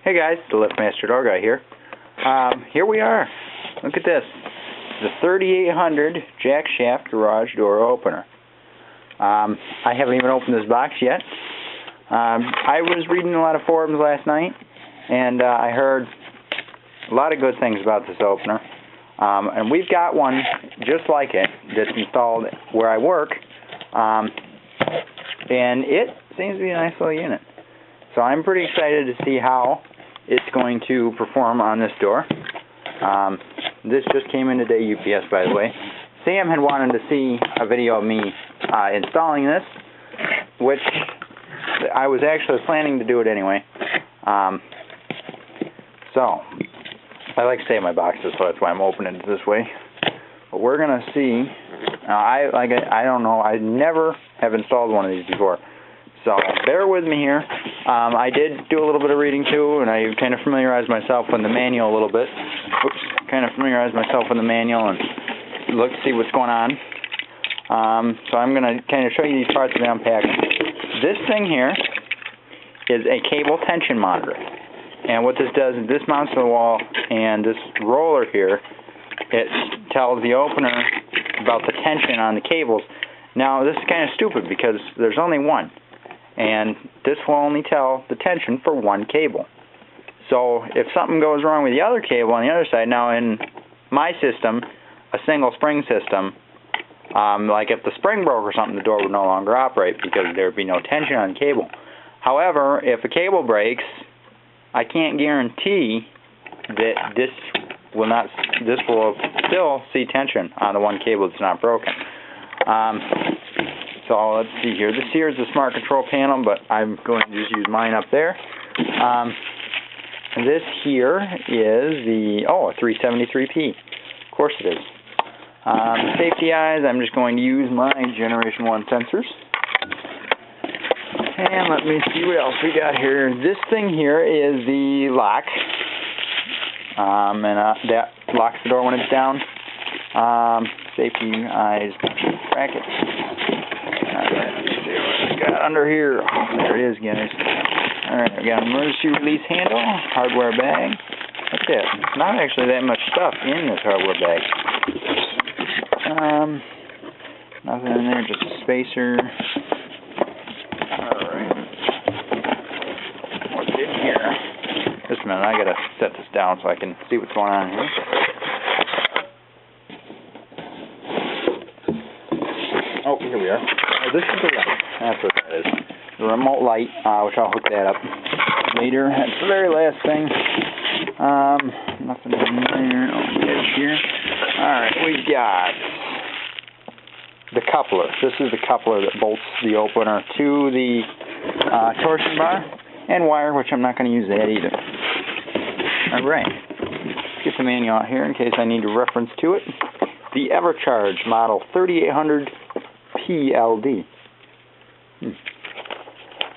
Hey guys, the LiftMaster Door Guy here. Here we are. Look at this. The 3800 jack shaft garage door opener. I haven't even opened this box yet. I was reading a lot of forums last night, and I heard a lot of good things about this opener. And we've got one just like it that's installed where I work, and it seems to be a nice little unit. So I'm pretty excited to see how it's going to perform on this door. This just came in today, UPS, by the way. Sam had wanted to see a video of me installing this, which I was actually planning to do it anyway. So I like to save my boxes, so that's why I'm opening it this way. But we're gonna see. I don't know. I never have installed one of these before, so bear with me here. I did do a little bit of reading too, and I kind of familiarized myself with the manual a little bit. And look to see what's going on. So I'm going to kind of show you these parts of the unpacking. This thing here is a cable tension monitor. And what this does is this mounts to the wall, and this roller here, it tells the opener about the tension on the cables. Now this is kind of stupid because there's only one. And this will only tell the tension for one cable. So if something goes wrong with the other cable on the other side, now in my system, a single spring system, like if the spring broke or something, the door would no longer operate because there would be no tension on the cable. However, if a cable breaks, I can't guarantee that this will still see tension on the one cable that's not broken. So let's see here. This here is the smart control panel, but I'm going to just use mine up there. This here is the, a 373P. Of course it is. Safety eyes, I'm just going to use my Generation 1 sensors. And let me see what else we got here. This thing here is the lock. That locks the door when it's down. Safety eyes bracket. Got under here. There it is, guys. Alright, I got an emergency release handle, hardware bag. That's it. Not actually that much stuff in this hardware bag. Nothing in there, just a spacer. Alright. What's in here? Just a minute, I gotta set this down so I can see what's going on here. Oh, here we are. This is the light. That's what that is. The remote light, which I'll hook that up later. That's the very last thing. Nothing in there. Oh, edge here. Alright, we got the coupler. This is the coupler that bolts the opener to the torsion bar and wire, which I'm not going to use that either. Alright. Let's get the manual out here in case I need to reference to it. The EverCharge model 3800 PLD.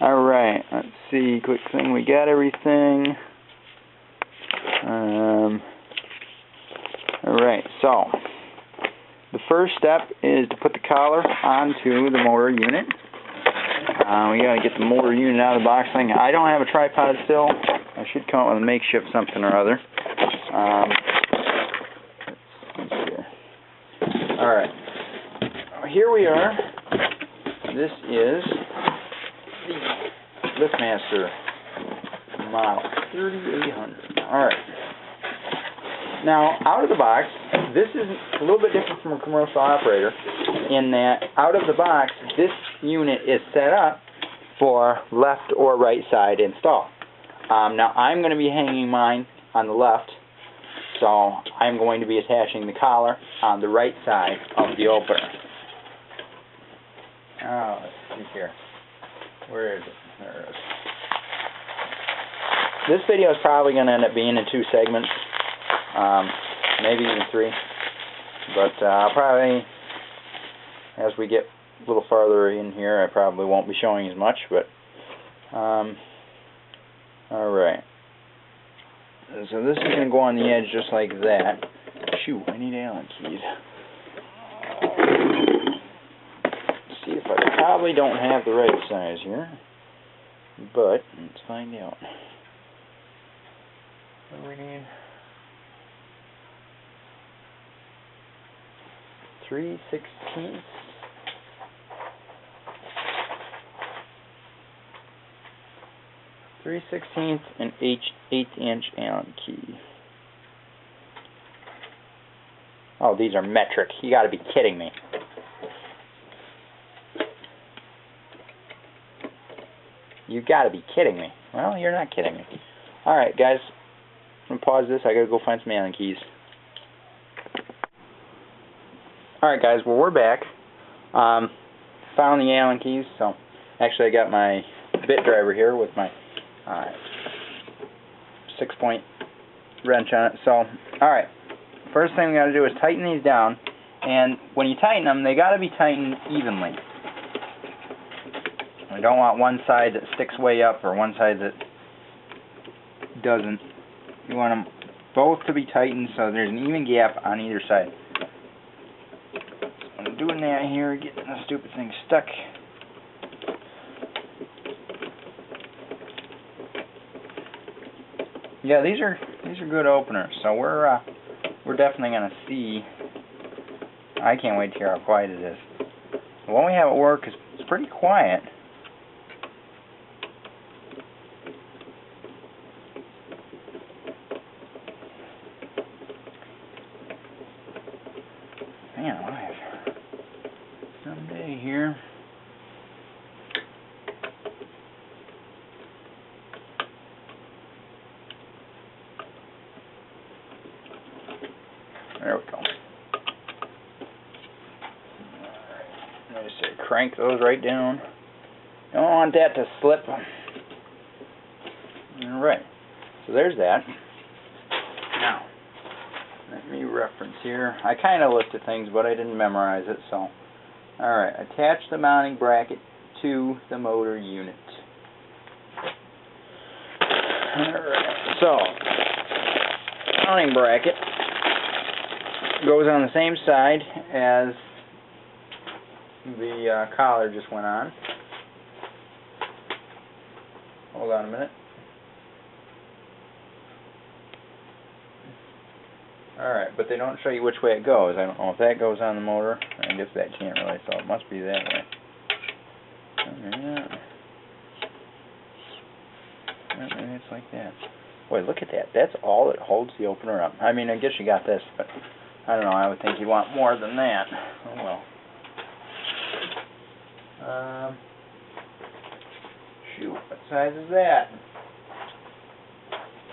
Alright, let's see, quick thing, we got everything. Alright, so the first step is to put the collar onto the motor unit. We gotta get the motor unit out of the box thing. I don't have a tripod still. I should come up with a makeshift something or other. Let's see here. Alright, here we are. This is the LiftMaster model 3800. Alright. Now, out of the box, this is a little bit different from a commercial operator in that out of the box, this unit is set up for left or right side install. Now, I'm going to be hanging mine on the left, so I'm going to be attaching the collar on the right side of the opener. Oh, let's see here. Where is it? There it is. This video is probably going to end up being in 2 segments, maybe even 3. But I'll probably, as we get a little farther in here, I probably won't be showing as much. But alright. So this is going to go on the edge just like that. Shoot, I need Allen keys. See if I probably don't have the right size here, but let's find out. What do we need? 3/16. 3/16 and 8-inch Allen key. Oh, these are metric. You got to be kidding me. You got to be kidding me. Well, you're not kidding me. All right, guys. I'm gonna pause this. I gotta go find some Allen keys. All right, guys. Well, we're back. Found the Allen keys. So, actually, I got my bit driver here with my 6-point wrench on it. So, all right. First thing we got to do is tighten these down, and when you tighten them, they got to be tightened evenly. We don't want one side that sticks way up or one side that doesn't. You want them both to be tightened so there's an even gap on either side. So I'm doing that here, getting the stupid thing stuck. Yeah, these are good openers. So we're definitely gonna see. I can't wait to hear how quiet it is. When we have it work, it's pretty quiet. Man, I have someday here. There we go. I just say crank those right down. Don't want that to slip. Alright, so there's that. Now, let me reference here. I kind of looked at things, but I didn't memorize it, so. Alright, attach the mounting bracket to the motor unit. Alright, so, mounting bracket goes on the same side as the collar just went on. Hold on a minute. Alright, but they don't show you which way it goes. I don't know if that goes on the motor. I guess that can't really, so it must be that way. Maybe it's like that. Boy, look at that. That's all that holds the opener up. I mean, I guess you got this, but I don't know. I would think you want more than that. Oh, well. Shoot, what size is that?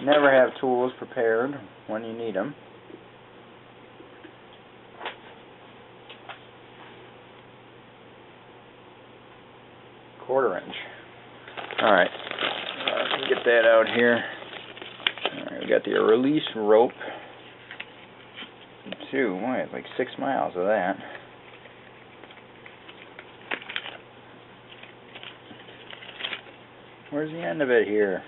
Never have tools prepared when you need them. Quarter-inch. Alright, let me get that out here. Alright, we got the release rope. Boy, it's like 6 miles of that. Where's the end of it here?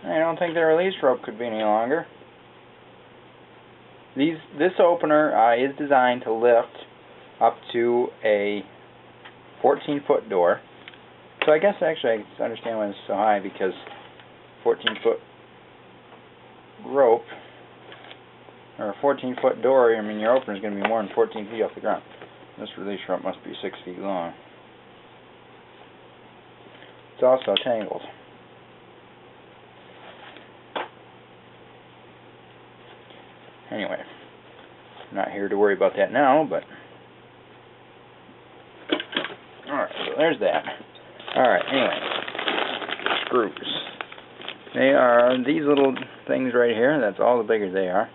I don't think the release rope could be any longer. This opener is designed to lift up to a 14-foot door. So I guess actually I can understand why it's so high, because 14-foot rope or a 14-foot door, I mean your opener is going to be more than 14 feet off the ground. This release rope must be 6 feet long. It's also tangled. Anyway, I'm not here to worry about that now, but alright, so there's that. Alright, anyway, screws. They are these little things right here. That's all the bigger they are.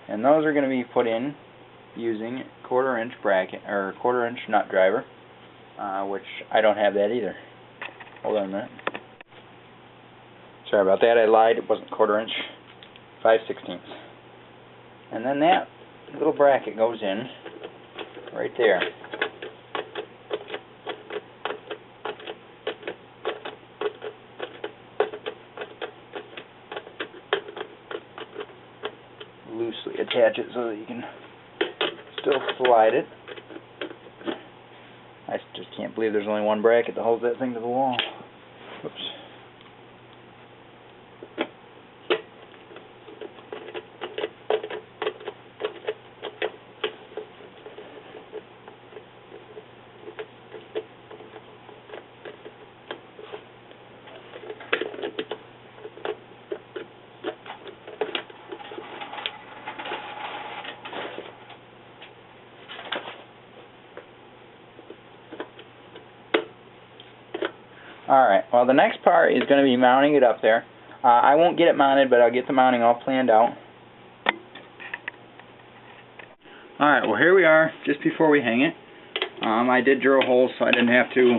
And those are going to be put in using quarter-inch bracket, or quarter-inch nut driver, which I don't have that either. Hold on a minute. Sorry about that, I lied. It wasn't quarter-inch, 5/16. And then that little bracket goes in right there. Loosely attach it so that you can still slide it. I just can't believe there's only one bracket that holds that thing to the wall. Whoops. Alright, well the next part is going to be mounting it up there. I won't get it mounted, but I'll get the mounting all planned out. Alright, well here we are, just before we hang it. I did drill holes so I didn't have to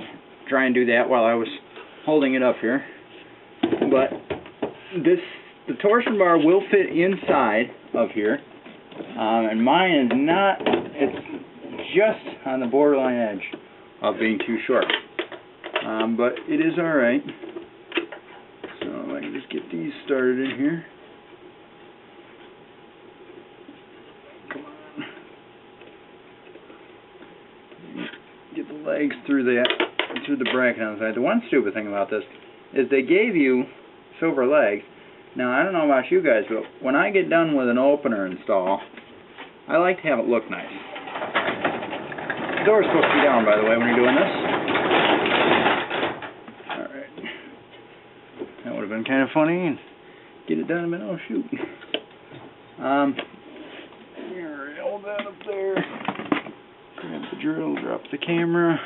try and do that while I was holding it up here. But the torsion bar will fit inside of here. And mine is not, it's just on the borderline edge of being too short. But it is alright. So I can just get these started in here. Come on. Get the legs through the bracket on the side. The one stupid thing about this is they gave you silver legs. Now I don't know about you guys, but when I get done with an opener install, I like to have it look nice. The door's supposed to be down, by the way, when you're doing this. That would have been kind of funny, and get it done, and oh shoot. Here, hold that up there. Grab the drill, drop the camera.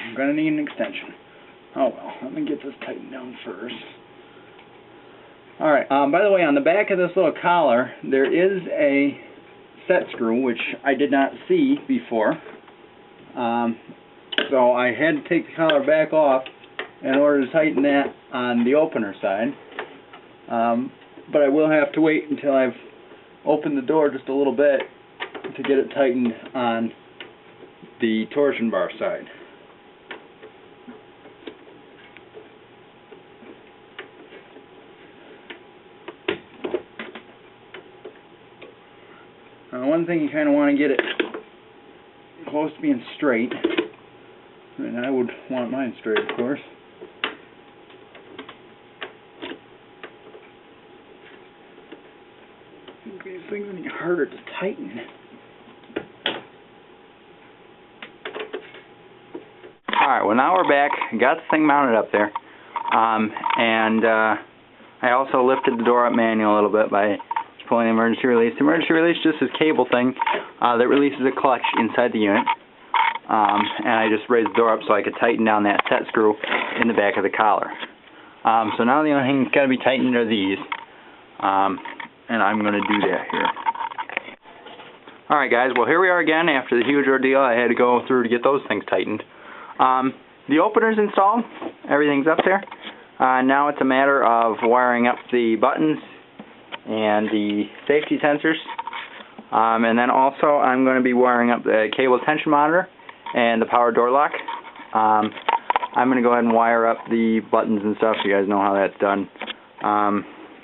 I'm gonna need an extension. Oh well, let me get this tightened down first. Alright, by the way, on the back of this little collar, there is a set screw, which I did not see before. So I had to take the collar back off in order to tighten that on the opener side. But I will have to wait until I've opened the door just a little bit to get it tightened on the torsion bar side. One thing you kind of want to get it close to being straight, and I would want mine straight, of course. These things are getting harder to tighten. Alright, well now we're back. Got the thing mounted up there. I also lifted the door up manually a little bit by pulling the emergency release. The emergency release is just this cable thing that releases a clutch inside the unit. And I just raised the door up so I could tighten down that set screw in the back of the collar. So now the only thing that's got to be tightened are these. And I'm going to do that here. Alright guys, well here we are again after the huge ordeal I had to go through to get those things tightened. The opener's installed. Everything's up there. Now it's a matter of wiring up the buttons and the safety sensors. And then also I'm going to be wiring up the cable tension monitor and the power door lock. I'm going to go ahead and wire up the buttons and stuff so you guys know how that's done.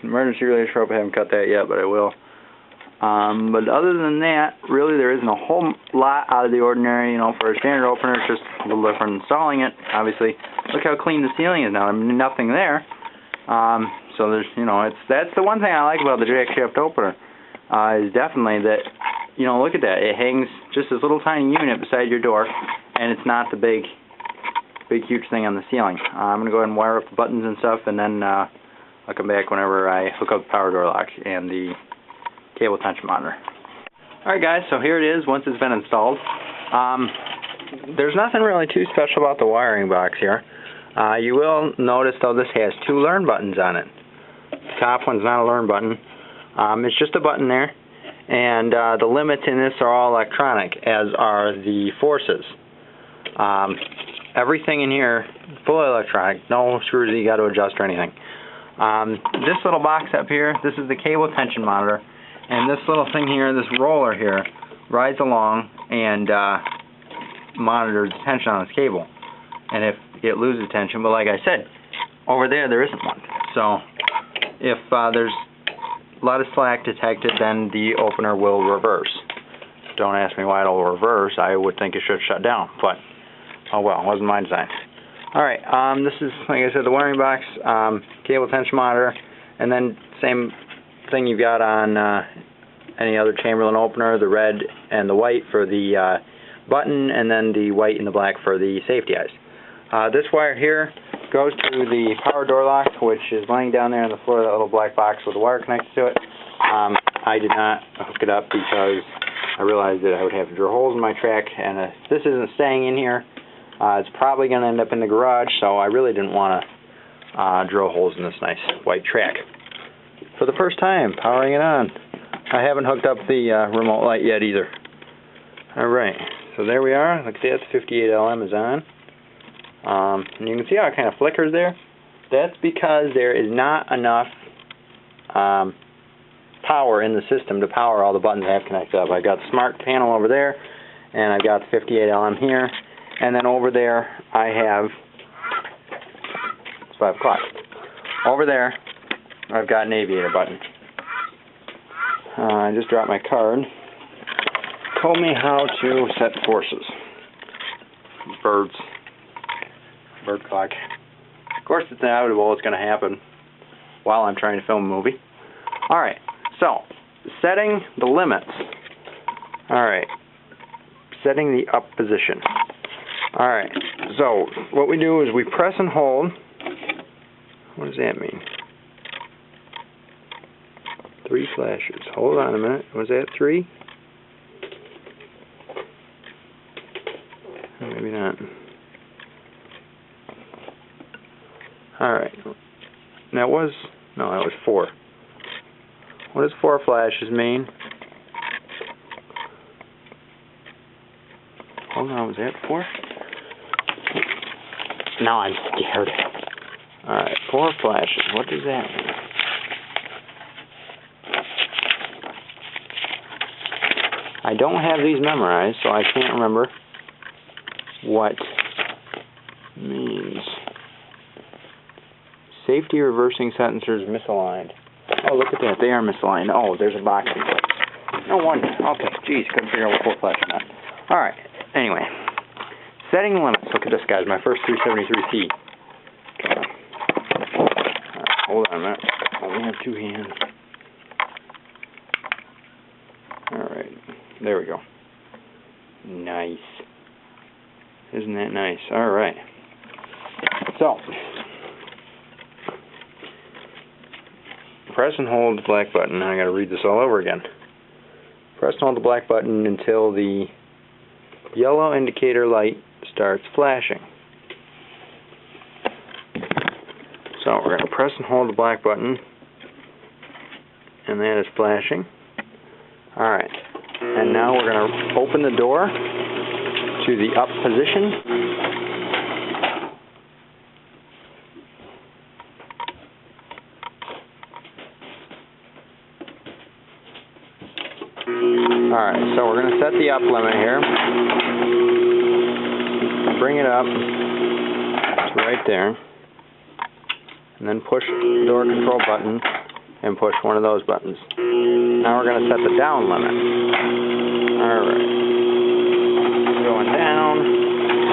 Emergency release rope, I haven't cut that yet, but I will. But other than that, really there isn't a whole lot out of the ordinary. You know, for a standard opener, it's just a little different installing it. Obviously, look how clean the ceiling is now. I mean, nothing there. So there's, you know, that's the one thing I like about the jack shaft opener, is definitely that, you know, look at that. It hangs just this little tiny unit beside your door, and it's not the big huge thing on the ceiling. I'm going to go ahead and wire up the buttons and stuff, and then I'll come back whenever I hook up the power door lock and the cable tension monitor. Alright guys, so here it is once it's been installed. There's nothing really too special about the wiring box here. You will notice though this has two learn buttons on it. The top one's not a learn button. It's just a button there, and the limits in this are all electronic, as are the forces. Everything in here fully electronic, no screws that you got to adjust or anything. This little box up here, this is the cable tension monitor, And this little thing here, this roller here, rides along and monitors the tension on this cable. And if it loses tension, but like I said, over there isn't one. So if there's a lot of slack detected, then the opener will reverse. Don't ask me why it'll reverse. I would think it should shut down, but oh well, it wasn't my design. Alright, this is, like I said, the wiring box, cable tension monitor, and then same thing you've got on any other Chamberlain opener, the red and the white for the button, and then the white and the black for the safety eyes. This wire here goes to the power door lock, which is laying down there on the floor of that little black box with the wire connected to it. I did not hook it up because I realized that I would have to drill holes in my track, and if this isn't staying in here, it's probably going to end up in the garage, so I really didn't want to drill holes in this nice white track. For the first time, powering it on. I haven't hooked up the remote light yet either. Alright, so there we are. Like I said, the 58LM is on. And you can see how it kind of flickers there. That's because there is not enough power in the system to power all the buttons I have connected up. I've got the smart panel over there, and I've got the 58LM here, and then over there I have, it's 5 o'clock, over there I've got an aviator button. I just dropped my card. Told me how to set forces. Bird clock. Of course it's inevitable, it's going to happen while I'm trying to film a movie. Alright, so, setting the limits. Alright, setting the up position. Alright, so what we do is we press and hold. What does that mean? 3 flashes. Hold on a minute. Was that 3? Maybe not. Alright. That was 4. What does 4 flashes mean? Hold on, was that 4? Now I'm scared. Alright, 4 flashes. What does that mean? I don't have these memorized, so I can't remember what means. Safety reversing sensors misaligned. Oh, look at that. They are misaligned. Oh, there's a box in place. No wonder. Okay, geez, couldn't figure out what 4 flash meant. Alright, anyway. Setting limits. Look at this, guys. My first 373C. Alright, hold on a minute. I only have 2 hands. Alright, there we go. Nice. Isn't that nice? Alright. So, press and hold the black button. I gotta read this all over again. Press and hold the black button until the yellow indicator light starts flashing. So we're gonna press and hold the black button, and that is flashing. Alright. And now we're gonna open the door to the up position. Alright, so we're going to set the up limit here. Bring it up to right there. And then push the door control button and push one of those buttons. Now we're going to set the down limit. Alright. Going down.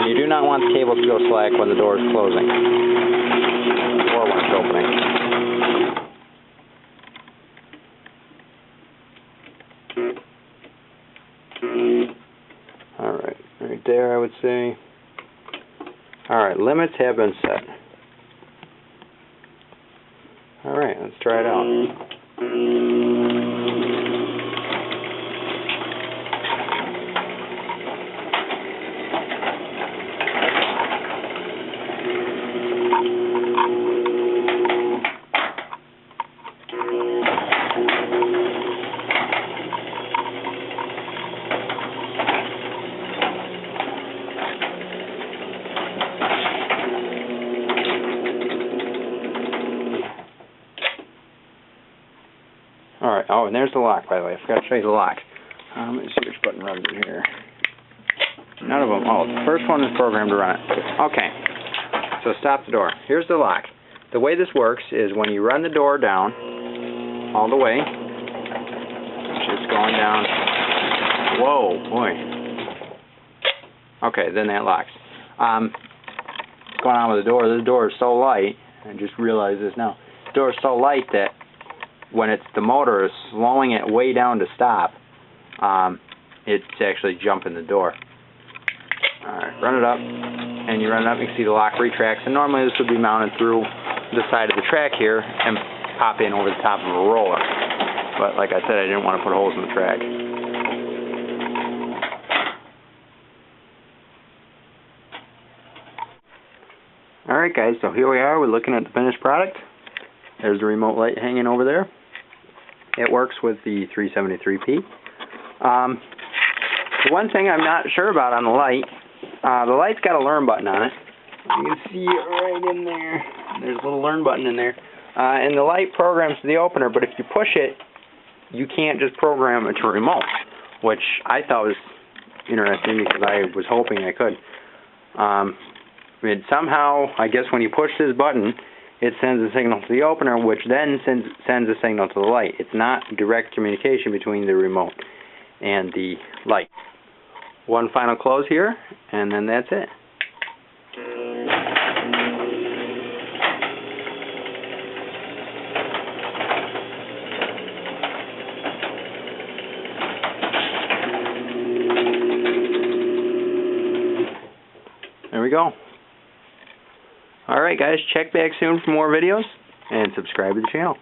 And you do not want the cable to go slack when the door is closing. Or when it's opening. Alright, right there I would say. Alright, limits have been set. Alright, let's try it out. Alright, oh, and there's the lock, by the way. I forgot to show you the lock. Let me see which button runs it here. None of them. Oh, the first one is programmed to run it. Okay, so stop the door. Here's the lock. The way this works is when you run the door down all the way, it's going down. Whoa, boy. Okay, then that locks. What's going on with the door? This door is so light. I just realized this now. The door is so light that when the motor is slowing it way down to stop, it's actually jumping the door. Alright, run it up, and you run it up, you can see the lock retracts, and normally this would be mounted through the side of the track here and pop in over the top of a roller. But like I said, I didn't want to put holes in the track. Alright guys, so here we are, we're looking at the finished product. There's the remote light hanging over there. It works with the 373P. The one thing I'm not sure about on the light's got a learn button on it. You can see it right in there. There's a little learn button in there. And the light programs the opener, but if you push it, you can't just program it to a remote, which I thought was interesting because I was hoping I could. Somehow, I guess when you push this button, it sends a signal to the opener, which then sends a signal to the light. It's not direct communication between the remote and the light. One final close here, and then that's it. There we go. Alright guys, check back soon for more videos, and subscribe to the channel.